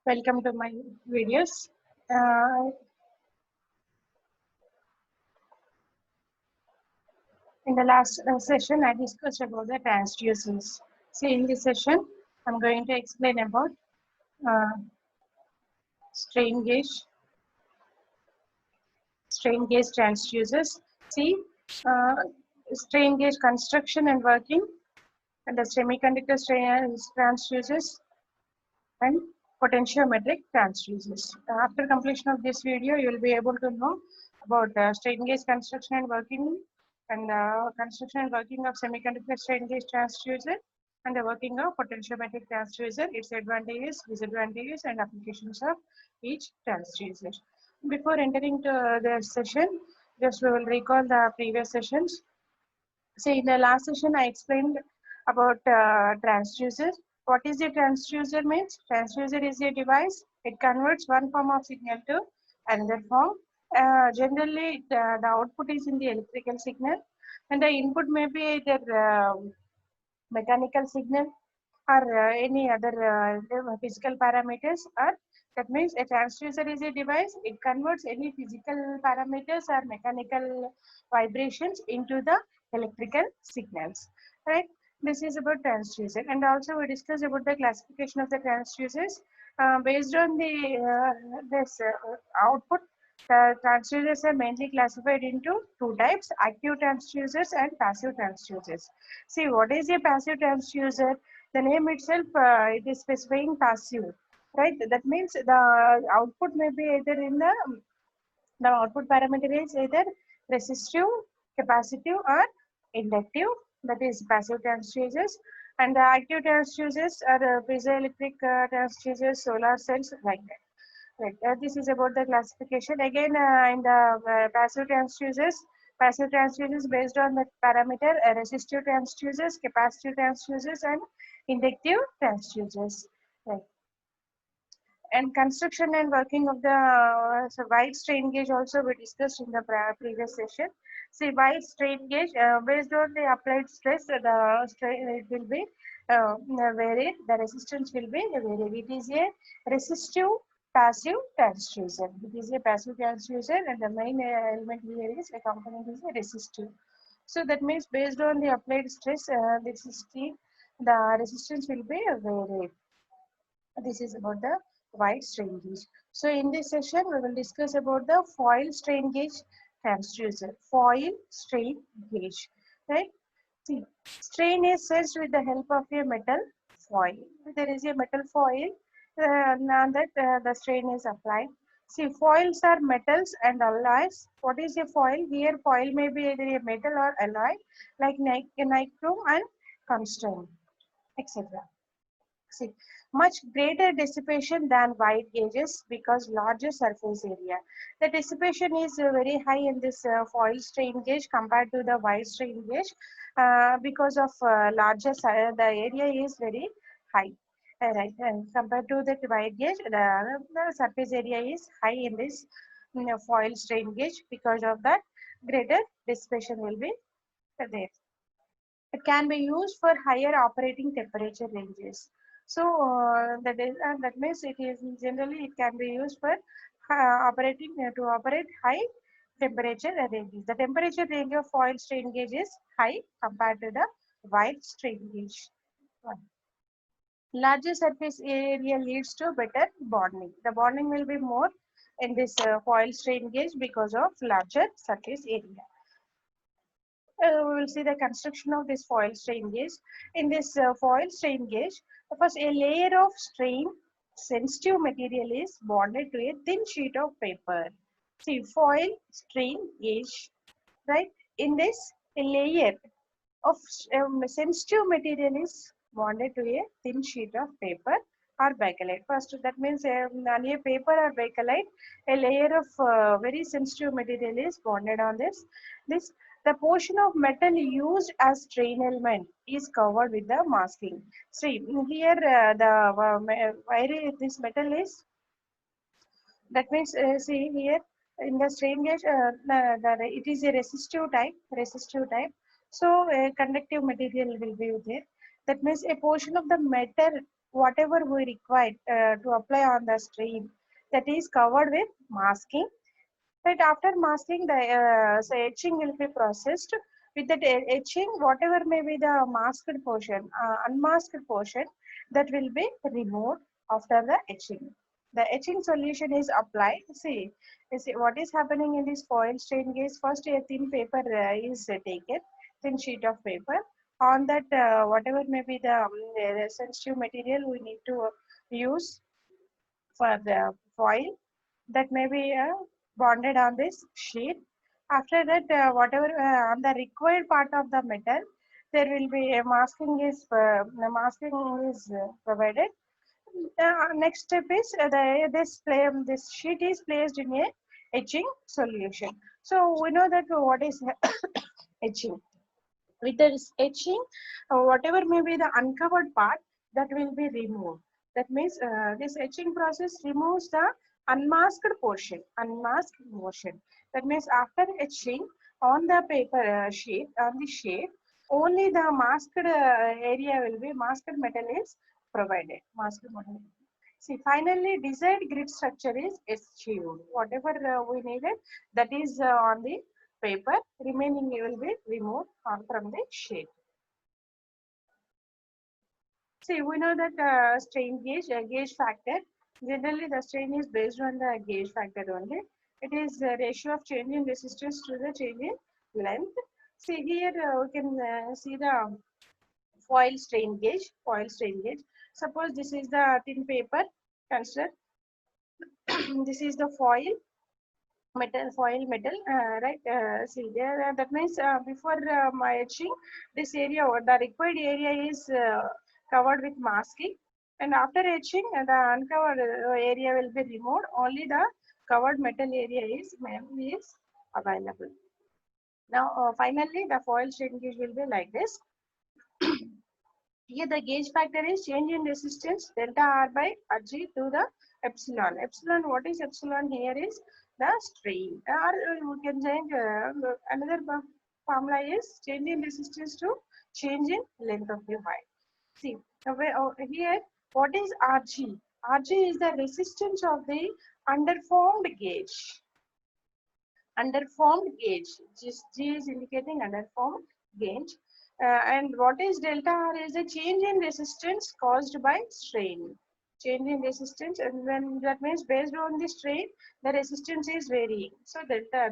Welcome to my videos. Uh, in the last session, I discussed about the transducers. So in this session, I'm going to explain about uh, strain gauge, transducers. See, uh, strain gauge construction and working, and the semiconductor strain transducers, and potentiometric transducers. After completion of this video, you will be able to know about strain gauge construction and working, and construction and working of semiconductor strain gauge transducer, and the working of potentiometric transducer, its advantages, disadvantages, and applications of each transducer. Before entering to the session, just we will recall the previous sessions. So in the last session, I explained about transducer. What is a transducer means? Transducer is a device. It converts one form of signal to another form. Generally, the output is in the electrical signal, and the input may be either mechanical signal or any other physical parameters, or that means a transducer is a device. It converts any physical parameters or mechanical vibrations into the electrical signals, right? This is about transducer, and also we discussed about the classification of the transducers based on the this output. The transducers are mainly classified into two types: active transducers and passive transducers. See, what is a passive transducer? The name itself, it is specifying passive, right? That means the output may be either in the output parameter is either resistive, capacitive, or inductive. That is passive transducers. And the active transducers are piezoelectric transducers, solar cells, like that. Right. This is about the classification. Again, in the passive transducers based on the parameter, resistive transducers, capacitive transducers, and inductive transducers. Right. And construction and working of the wide strain gauge also we discussed in the previous session. See, wide strain gauge based on the applied stress, the strain it will be varied. The resistance will be varied. It is a resistive passive transducer. It is a passive transducer, and the main element here is a component is a resistive. So that means based on the applied stress, the resistance will be varied. This is about the wide strain gauge. So in this session, we will discuss about the foil strain gauge transducer. Foil strain gauge, right? See, strain is sensed with the help of a metal foil. There is a metal foil, now that the strain is applied. See, foils are metals and alloys. What is a foil? Here, foil may be either a metal or alloy, like nichrome and tungsten, etc. See, much greater dissipation than wide gauges because larger surface area. The dissipation is very high in this foil strain gauge compared to the wide strain gauge because of the area is very high. Right, and compared to the wide gauge, the surface area is high in this foil strain gauge. Because of that, greater dissipation will be there. It can be used for higher operating temperature ranges. So that means it is generally it can be used for operating to operate high temperature ranges. The temperature range of foil strain gauge is high compared to the wide strain gauge. Larger surface area leads to better bonding. The bonding will be more in this foil strain gauge because of larger surface area. We will see the construction of this foil strain gauge. In this foil strain gauge, first a layer of strain sensitive material is bonded to a thin sheet of paper. See, foil strain gauge, right? In this, a layer of sensitive material is bonded to a thin sheet of paper or bakelite. First, that means on a paper or bakelite, a layer of very sensitive material is bonded on this. The portion of metal used as strain element is covered with the masking. See, here where this metal is, that means see here in the strain gauge, it is a resistive type. So a conductive material will be there. That means a portion of the whatever we require to apply on the strain, that is covered with masking. Right after masking, the etching will be processed. With that etching, whatever may be the masked portion, unmasked portion, that will be removed after the etching. The etching solution is applied. See, you see what is happening in this foil strain gauge. First, a thin paper is taken, thin sheet of paper. On that, whatever may be the sensitive material we need to use for the foil, that may be bonded on this sheet. After that, whatever on the required part of the metal, there will be a masking is provided. Next step is this sheet is placed in a etching solution. So we know that what is etching. With this etching, whatever may be the uncovered part, that will be removed. That means this etching process removes the unmasked portion, unmasked portion. That means after etching on the paper sheet, on the sheet, only the masked area will be, masked metal is provided. Masked metal. See, finally, desired grid structure is achieved. Whatever we needed, that is on the paper, remaining will be removed from the sheet. See, we know that strain gauge factor, generally the strain is based on the gauge factor only. It is the ratio of change in resistance to the change in length. See here, we can see the foil strain gauge. Suppose this is the thin paper, consider this is the foil metal, right? See there, that means before my etching, this area or the required area is covered with masking, and after etching, the uncovered area will be removed. Only the covered metal area is available. Now, finally, the foil strain gauge will be like this. Here the gauge factor is change in resistance delta R by Rg to the epsilon. Epsilon, what is epsilon here is the strain. Or we can change another formula is change in resistance to change in length of the wire. See, here what is Rg? Rg is the resistance of the underformed gauge. Underformed gauge. G is indicating underformed gauge. And what is delta R is a change in resistance caused by strain. Change in resistance, and when that means based on the strain, the resistance is varying. So delta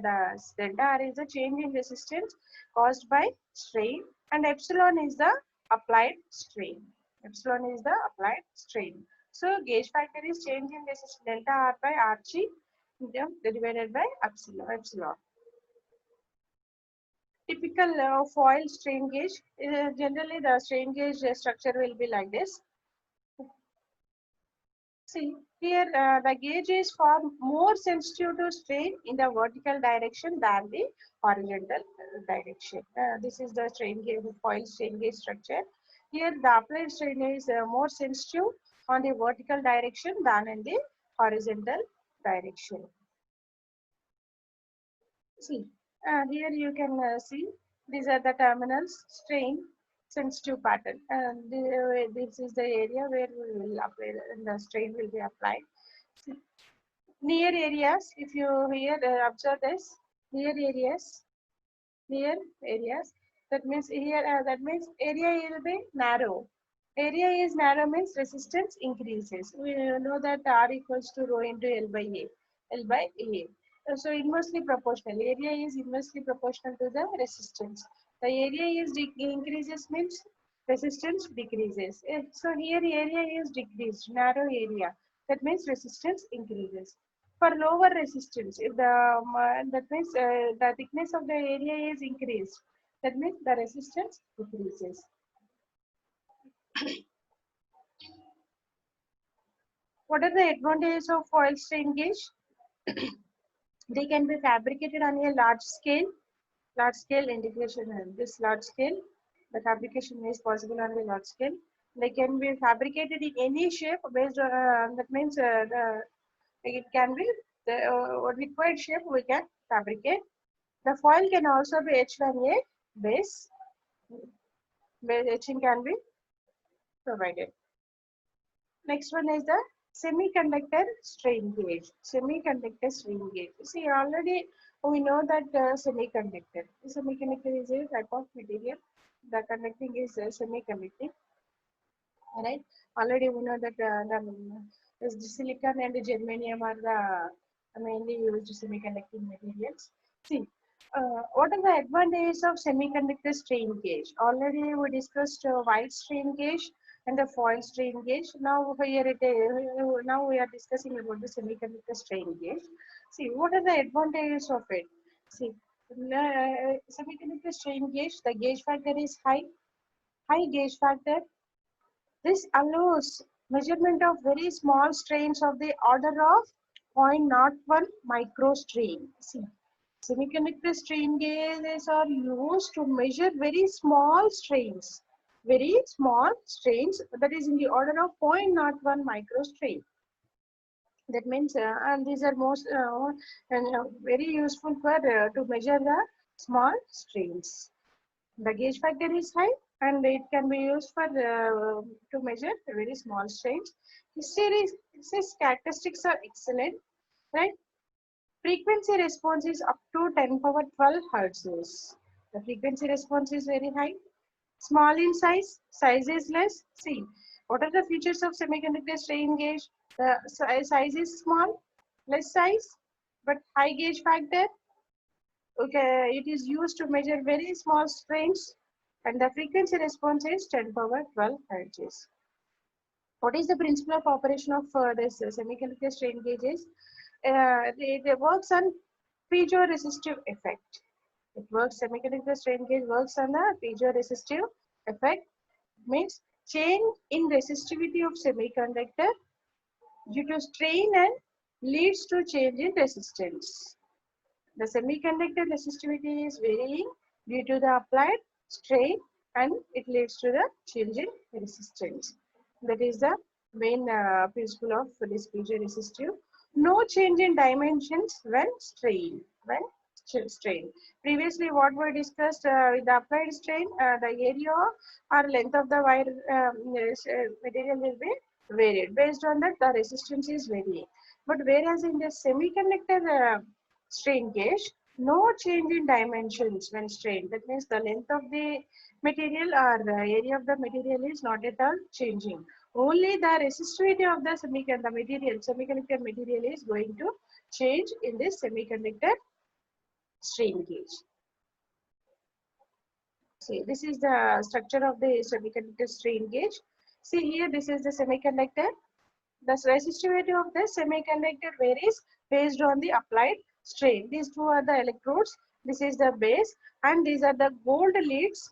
R is a change in resistance caused by strain, and epsilon is the applied strain. Epsilon is the applied strain. So gauge factor is change in resistance delta R by Rg divided by epsilon. Typical foil strain gauge, generally the strain gauge structure will be like this. See, here the gauge is far more sensitive to strain in the vertical direction than the horizontal direction. This is the strain gauge, foil strain gauge structure. Here the applied strain is more sensitive on the vertical direction than in the horizontal direction. See, here you can see these are the terminals, strain, sensitive pattern. And this is the area where we will apply the strain will be applied. See, near areas, if you here observe this, near areas, that means here, that means area will be narrow. Area is narrow means resistance increases. We know that R equals to rho into L by A. L by A. So inversely proportional. Area is inversely proportional to the resistance. The area is increases means resistance decreases. So here area is decreased, narrow area. That means resistance increases. For lower resistance, if that means the thickness of the area is increased, that means the resistance decreases. What are the advantages of foil strain gauge? They can be fabricated on a large scale integration. This large scale, the fabrication is possible on a large scale. They can be fabricated in any shape based on that means it can be the required shape we can fabricate. The foil can also be etched on a base. Base etching can be provided. Next one is the semiconductor strain gauge. Semiconductor strain gauge. See, already we know that semiconductor. Semiconductor is a type of material. The conducting is semiconducting. Alright. Already we know that the silicon and the germanium are the mainly used semiconducting materials. See, what are the advantages of semiconductor strain gauge? Already we discussed wide strain gauge and the foil strain gauge. Now here now we are discussing about the semiconductor strain gauge. See, what are the advantages of it? See, semiconductor strain gauge, the gauge factor is high. High gauge factor. This allows measurement of very small strains of the order of 0.01 microstrain. See, semiconductor strain gauges are used to measure very small strains. Very small strains, that is in the order of 0.01 microstrain. That means, and these are most very useful for to measure the small strains. The gauge factor is high and it can be used for to measure very small strains. His characteristics are excellent, right? Frequency response is up to 10 power 12 hertz. The frequency response is very high. Small in size, size is less. See, what are the features of semiconductor strain gauge? The size is small, less size, but high gauge factor. Okay, it is used to measure very small strains and the frequency response is 10 power 12 hertz. What is the principle of operation of this semiconductor strain gauges? It works on piezoresistive effect. It works, semiconductor strain gauge works on the piezoresistive effect, means change in resistivity of semiconductor due to strain and leads to change in resistance. The semiconductor resistivity is varying due to the applied strain and it leads to the change in resistance. That is the main principle of this piezoresistive. No change in dimensions when strain. Previously, what we discussed with the applied strain, the area or length of the wire material will be varied. Based on that, the resistance is varying. But whereas in the semiconductor strain gauge, no change in dimensions when strained. That means the length of the material or the area of the material is not at all changing. Only the resistivity of the semiconductor material is going to change in this semiconductor strain gauge. See, this is the structure of the semiconductor strain gauge. See here, this is the semiconductor. The resistivity of the semiconductor varies based on the applied strain. These two are the electrodes. This is the base, and these are the gold leads,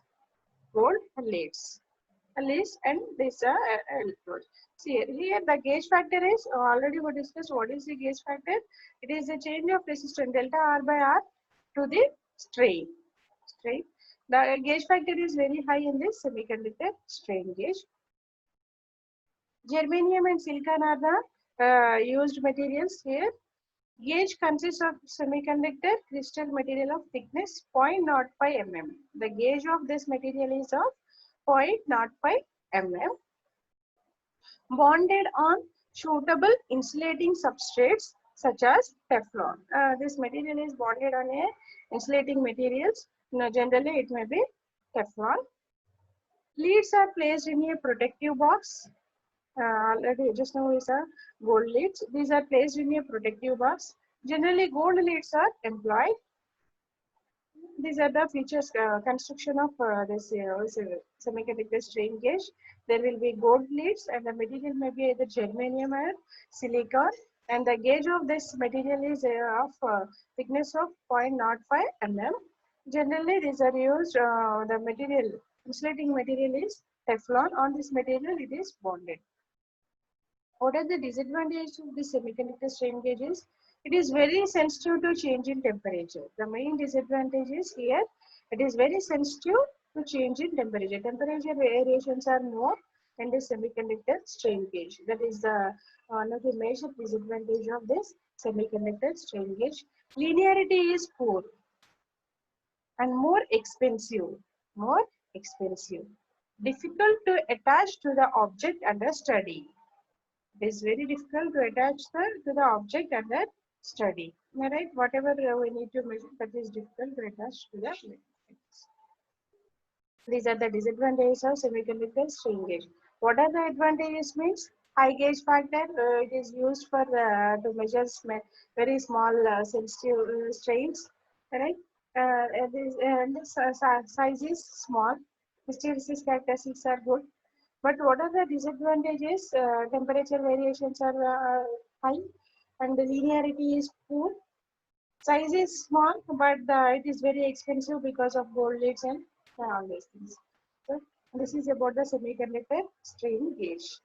and these are electrodes. See here, the gauge factor is already we discussed. What is the gauge factor? It is the change of resistance delta R by R to the strain. The gauge factor is very high in this semiconductor strain gauge. Germanium and silicon are the used materials here. Gauge consists of semiconductor crystal material of thickness 0.05 mm. The gauge of this material is of 0.05 mm. Bonded on suitable insulating substrates such as Teflon. This material is bonded on a insulating materials. Now, generally, it may be Teflon. Leads are placed in a protective box. Already just now is a gold leads. These are placed in a protective box. Generally, gold leads are employed. These are the features construction of this semiconductor strain gauge. There will be gold leads and the material may be either germanium or silicon. And the gauge of this material is of thickness of 0.05 mm. Generally, these are used, the material, insulating material is Teflon. On this material, it is bonded. What are the disadvantages of the semiconductor strain gauges? It is very sensitive to change in temperature. The main disadvantage is here, it is very sensitive to change in temperature. Temperature variations are more in the semiconductor strain gauge. That is the one of the major disadvantage of this semiconductor strain gauge. Linearity is poor and more expensive. Difficult to attach to the object under study. It is very difficult to attach to the object under study. Right? Whatever we need to measure, that is difficult to attach to the. These are the disadvantages of semiconductor strain gauge. What are the advantages means? High gauge factor, it is used for to measure very small sensitive strains, right? And the size is small. Hysteresis characteristics are good. But what are the disadvantages? Temperature variations are high and the linearity is poor. Size is small, but it is very expensive because of gold leads and all these things. So this is about the semiconductor strain gauge.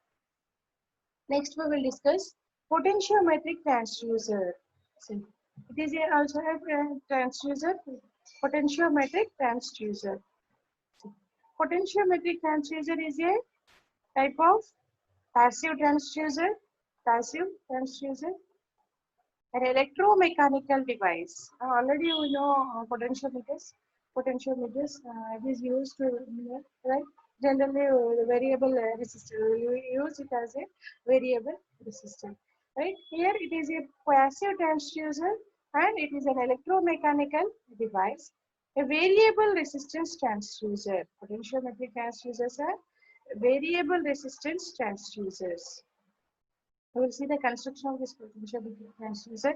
Next, we will discuss potentiometric transducer. See, it is also a transducer, potentiometric transducer. Potentiometric transducer is a type of passive transducer, an electromechanical device. Already we know potentiometers. Potentiometers it is used to right. Generally, variable resistor. We use it as a variable resistor. Right here, it is a passive transducer, and it is an electromechanical device. A variable resistance transducer. Potentiometric transducers are variable resistance transducers. We will see the construction of this potentiometric transducer.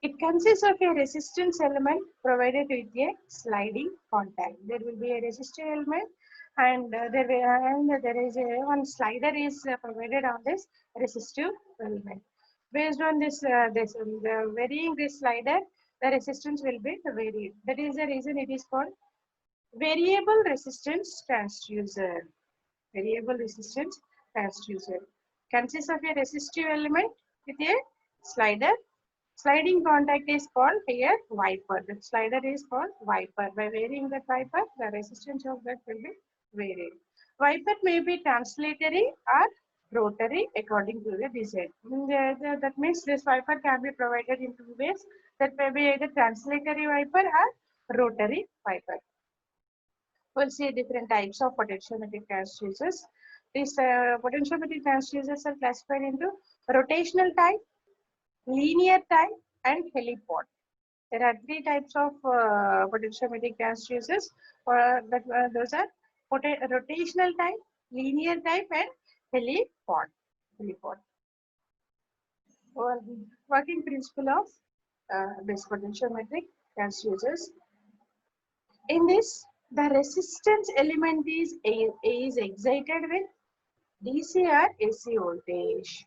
It consists of a resistance element provided with a sliding contact. There will be a resistor element, and there is one slider is provided on this resistive element. Based on this, varying this slider, the resistance will be varied. That is the reason it is called variable resistance transducer. Variable resistance transducer consists of a resistive element with a slider. Sliding contact is called here wiper. The slider is called wiper. By varying the wiper, the resistance of that will be varied. Wiper may be translatory or rotary according to the design. That means this wiper can be provided in two ways. That may be either translatory wiper or rotary wiper. We'll see different types of potentiometric transducers. These potentiometric transducers are classified into rotational type, linear type, and helipod. There are three types of potentiometric transducers. Those are rotational type, linear type, and helipod. Working principle of this potentiometric transducers. In this, the resistance element is excited with DC or AC voltage.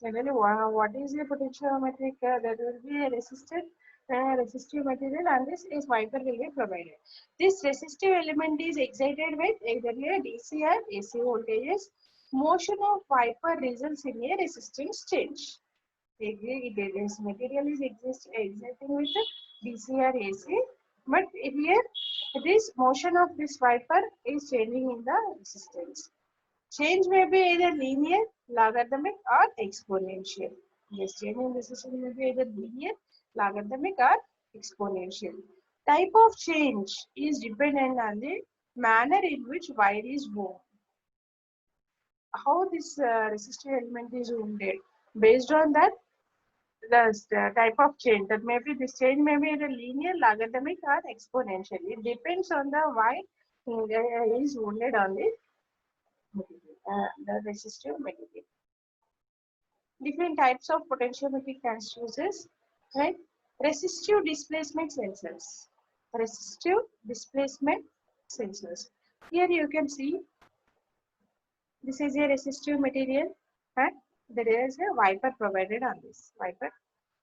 Generally, what is a potentiometric? There will be a resistive material, and this is wiper will be provided. This resistive element is excited with either a DC or AC voltages. Motion of wiper results in a resistance change. This material is exciting with DC or AC, but here this motion of this wiper is changing in the resistance. Change may be either linear, logarithmic, or exponential. This change in resistance may be either linear, logarithmic, or exponential. Type of change is dependent on the manner in which wire is wound. How this resistive element is wounded. Based on that, the type of change, that maybe this change may be either linear, logarithmic, or exponential. It depends on the why is wounded on the resistive material. Different types of potentiometric transducers, right? Resistive displacement sensors. Resistive displacement sensors. Here you can see this is a resistive material, and there is a wiper provided on this wiper.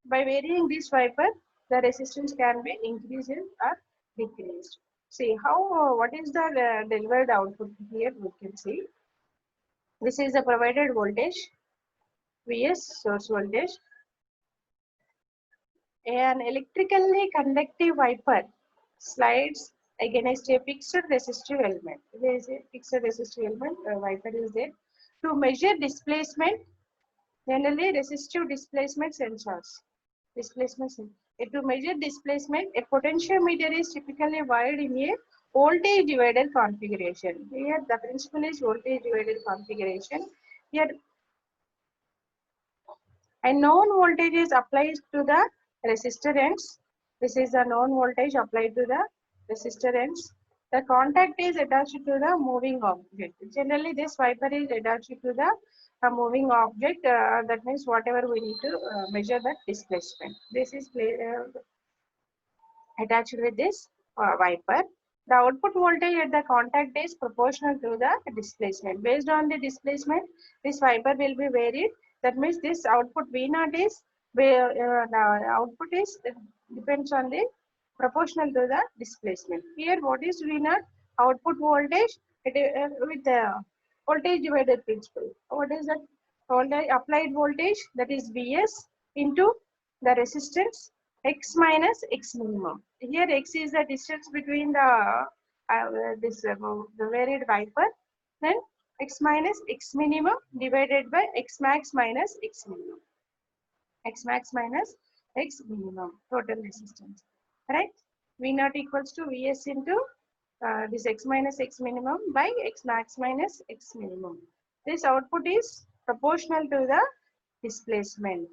By varying this wiper, the resistance can be increased or decreased. See how what is the delivered output here? We can see this is the provided voltage, Vs source voltage. An electrically conductive wiper slides against a fixed resistive element. There is a fixed resistive element. Wiper is there to measure displacement. Generally, resistive displacement sensors. To measure displacement, a potentiometer is typically wired in a voltage divider configuration. Here, the principle is voltage divider configuration. Here, And known voltage is applied to the resistor ends. This is the known voltage applied to the resistor ends. The contact is attached to the moving object. Generally, this wiper is attached to the moving object. That means whatever we need to measure the displacement. This is attached with this wiper. The output voltage at the contact is proportional to the displacement. Based on the displacement, this wiper will be varied. That means this output V0 is where the output is depends on the proportional to the displacement. Here, what is V0? Output voltage with the voltage divider principle. What is that? Voltage applied voltage, that is Vs into the resistance x minus x minimum. Here x is the distance between the varied wiper. Then x minus x minimum divided by x max minus x minimum. X max minus x minimum total resistance. Right? V naught equals to Vs into this x minus x minimum by x max minus x minimum. This output is proportional to the displacement.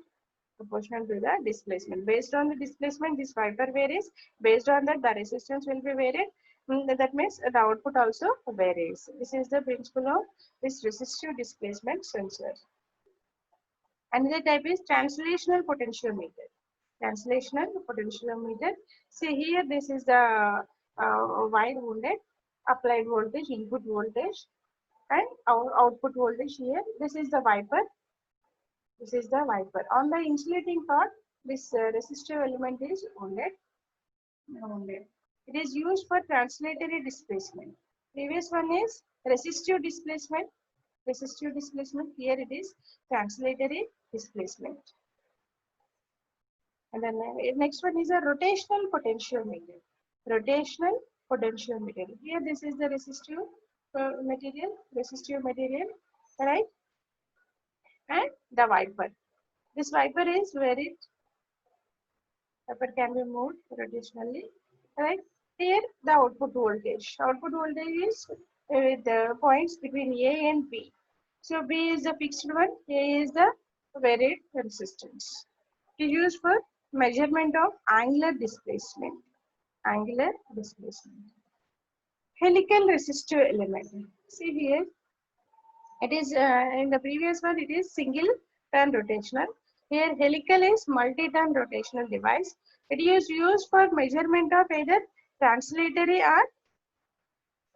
Proportional to the displacement. Based on the displacement, this wiper varies. Based on that, the resistance will be varied. That means the output also varies. This is the principle of this resistive displacement sensor. Another type is translational potentiometer. Translational potentiometer. See here, this is the wide wounded applied voltage, input voltage, and our output voltage here. This is the wiper. This is the wiper. On the insulating part, this resistive element is wounded. It is used for translatory displacement. Previous one is resistive displacement. Resistive displacement. Here it is translatory displacement. And then next one is a rotational potentiometer. Rotational potentiometer. Here this is the resistive material, right? And the wiper. This wiper is varied. Wiper can be moved rotationally, right? Here the output voltage. Output voltage is the points between A and B. So B is the fixed one, A is the varied resistance. It is used for measurement of angular displacement. Angular displacement. Helical resistive element. See here, it is in the previous one it is single turn rotational. Here helical is multi-turn rotational device. It is used for measurement of either translatory or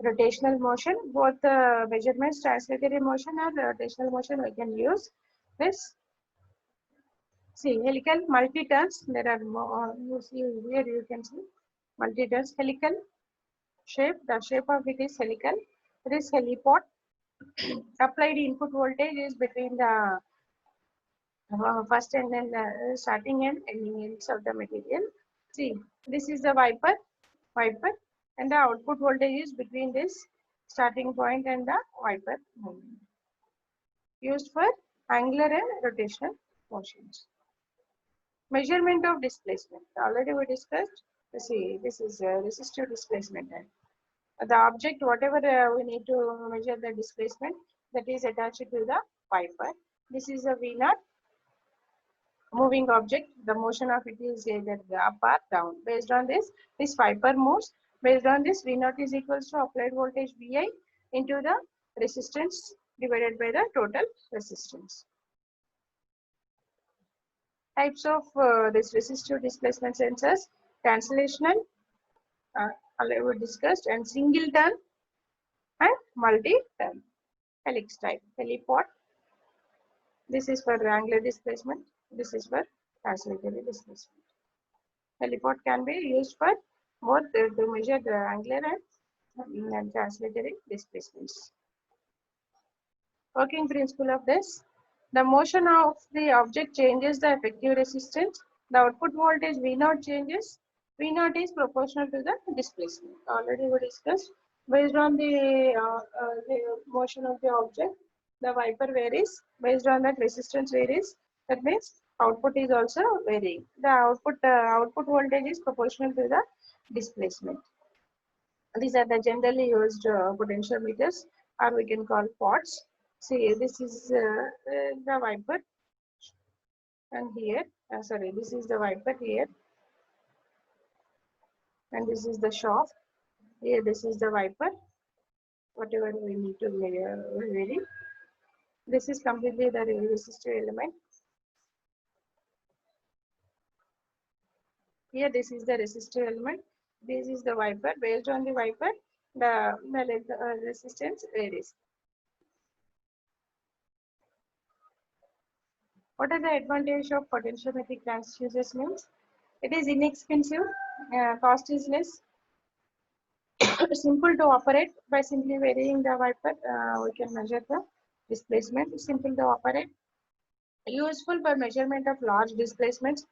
rotational motion. Both measurements, translatory motion or rotational motion, we can use this. See helical multi-turns. There are more. You see here you can see multi-turns helical shape. The shape of it is helical. It is heliport. Applied input voltage is between the first and then starting and ending ends of the material. See, this is the wiper, and the output voltage is between this starting point and the wiper movement. Used for angular and rotational motions. Measurement of displacement. Already we discussed. See, this is resistive displacement. The object, whatever we need to measure the displacement, that is attached to the wiper. This is a V0 moving object. The motion of it is either up or down. Based on this, this wiper moves. Based on this, V0 is equals to applied voltage Vi into the resistance divided by the total resistance. Types of this resistive displacement sensors: translational, we discussed, and single turn and multi-turn. Helix type, heliport. This is for angular displacement. This is for translatory displacement. Heliport can be used for both to measure the angular and translatory displacements. Working principle of this: the motion of the object changes the effective resistance. The output voltage V0 changes. V0 is proportional to the displacement. Already we discussed. Based on the motion of the object, the wiper varies. Based on that, resistance varies. That means output is also varying. The output voltage is proportional to the displacement. These are the generally used potentiometers, or we can call pots. See, this is the wiper. and here, sorry, this is the wiper here, and this is the shaft. Here, this is the wiper, whatever we need to vary. This is completely the resistive element. Here, this is the resistive element. This is the wiper. Based on the wiper, the resistance varies. What are the advantage of potentiometric transducers means? It is inexpensive, cost is less, simple to operate. By simply varying the wiper, we can measure the displacement. Simple to operate. Useful for measurement of large displacements,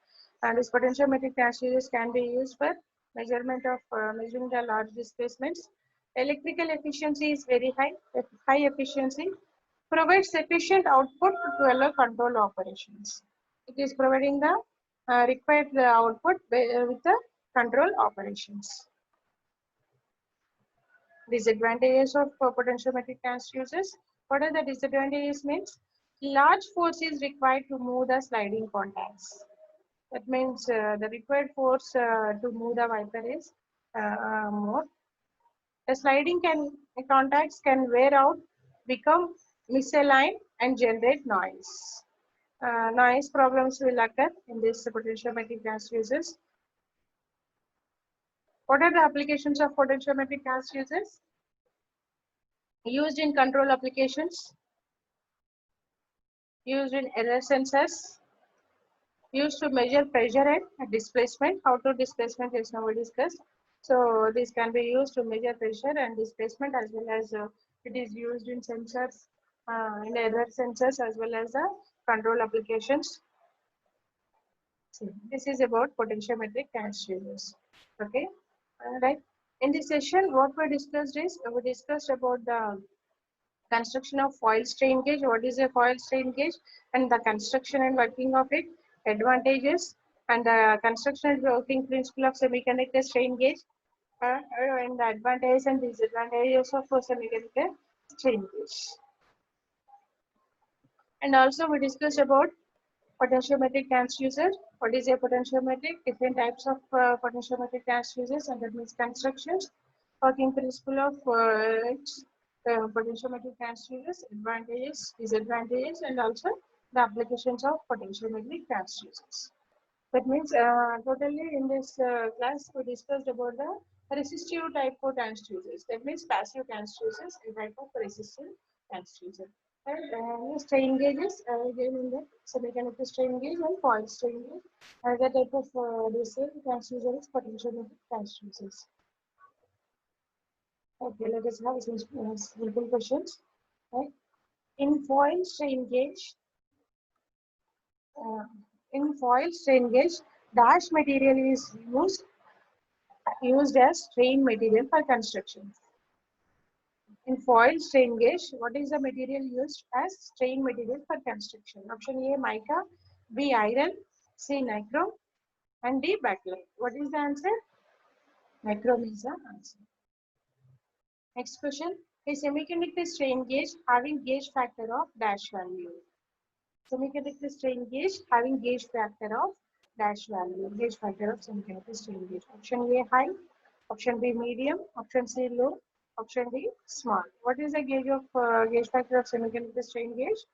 and these potentiometric transducers can be used for measurement of measuring the large displacements. Electrical efficiency is very high. High efficiency provides sufficient output to allow control operations. It is providing the required output with the control operations. Disadvantages of potentiometric transducers. What are the disadvantages means? Large force is required to move the sliding contacts. That means the required force to move the wiper is more. The sliding contacts can wear out, become misaligned, and generate noise. Noise problems will occur in this potentiometric transducers. What are the applications of potentiometric transducers? Used in control applications, used in error sensors, used to measure pressure and displacement. How to displacement is now discussed. So this can be used to measure pressure and displacement, as well as it is used in sensors, in error sensors, as well as control applications. So this is about potentiometric transducers. Okay, right. In this session, what we discussed is we discussed about the construction of foil strain gauge. What is a foil strain gauge, and the construction and working of it, advantages, and the construction and working principle of semiconductor strain gauge, and the advantages and disadvantages of semiconductor strain gauge. And also we discussed about potentiometric transducer. What is a potentiometric? Different types of potentiometric transducers, and that means constructions, working principle of potentiometric transducers, advantages, disadvantages, and also the applications of potentiometric transducers. That means totally in this class we discussed about the resistive type of transducers. That means passive transducers and type of resistive transducer. And strain gauges again in the semiconductor strain gauge and foil strain gauge. Another type of transducer is potentiometric transducers. Okay, let us have some simple questions. Right? In foil strain gauge, dash material is used as strain material for construction. In foil strain gauge, what is the material used as strain material for construction? Option A, mica; B, iron; C, nichrome; and D, bakelite. What is the answer? Nichrome is the answer. Next question. A semiconductor strain gauge having gauge factor of dash value. Semiconductor strain gauge having gauge factor of dash value. Gauge factor of semiconductor strain gauge. Option A, high; option B, medium; option C, low; option D, small. What is the gauge of gauge factor of semiconductor strain gauge?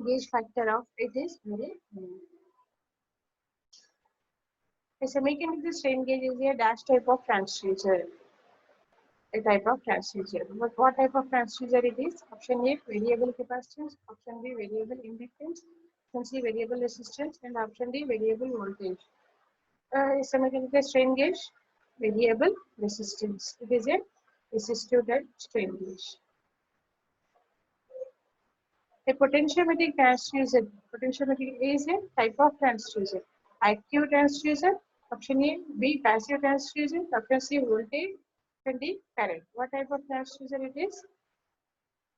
Gauge factor of it is very low. A semiconductor strain gauge is a dash type of transducer. A type of transducer. But what type of transducer it is? Option A, variable capacitance; option B, variable inductance; option C, variable resistance; and option D, variable voltage. Semiconductor strain gauge, variable resistance. It is a resistive type strain gauge. A potentiometric transducer. Potentiometric is a type of transducer. Active transducer. Option A, B, passive transducer; option C, voltage; option D, current. What type of transducer it is?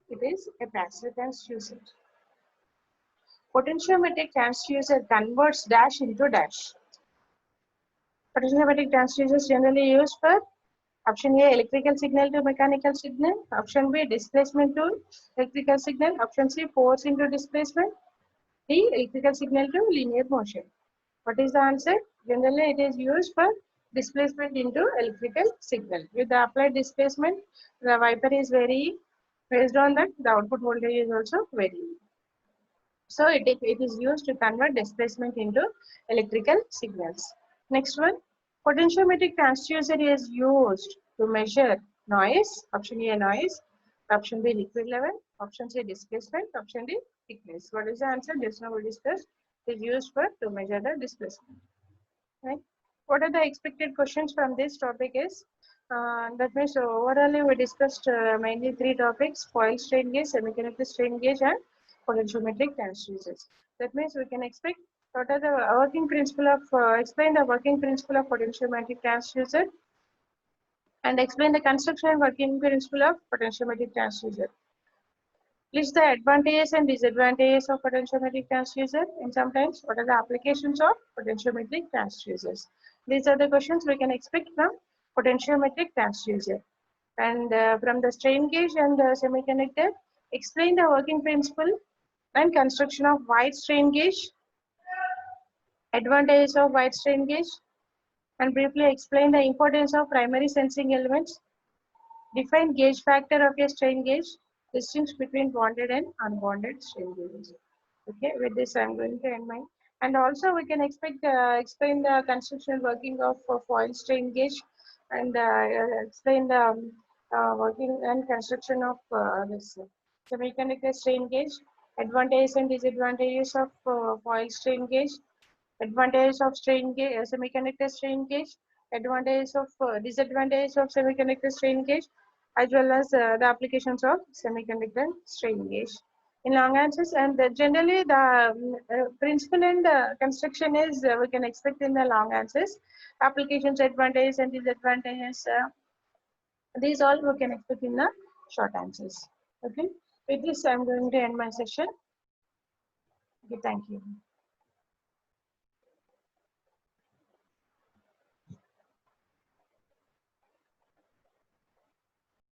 It is a passive transducer. Potentiometric transducer converts dash into dash. Potentiometric transducers generally used for option A, electrical signal to mechanical signal; option B, displacement to electrical signal; option C, force into displacement; the electrical signal to linear motion. What is the answer? Generally, it is used for displacement into electrical signal. With the applied displacement, the wiper is varying. Based on that, the output voltage is also varying. So it is used to convert displacement into electrical signals. Next one, potentiometric transducer is used to measure noise. Option A, noise. Option B, liquid level. Option C, displacement. Option D, thickness. What is the answer? Just now we discussed. It is used for to measure the displacement. Right? What are the expected questions from this topic is, that means overall we discussed mainly three topics: foil strain gauge, semiconductor strain gauge, and potentiometric transducers. That means we can expect what are the working principle of, explain the working principle of potentiometric transducer, and explain the construction and working principle of potentiometric transducer. List the advantages and disadvantages of potentiometric transducer, and sometimes what are the applications of potentiometric transducers. These are the questions we can expect from potentiometric transducer. And from the strain gauge and the semiconductor, explain the working principle and construction of wide strain gauge, advantages of wide strain gauge, and briefly explain the importance of primary sensing elements. Define gauge factor of a strain gauge. Distinguish between bonded and unbonded strain gauges. Okay, with this I'm going to end my. And also we can expect explain the construction working of foil strain gauge, and explain the working and construction of this semiconductor strain gauge, advantages and disadvantages of foil strain gauge, advantages of strain gauge, semiconductor strain gauge, advantages of disadvantages of semiconductor strain gauge, as well as the applications of semiconductor strain gauge in long answers. And generally the principle and construction is we can expect in the long answers. Applications, advantages and disadvantages, these all we can expect in the short answers. Okay, with this I'm going to end my session. Okay, thank you.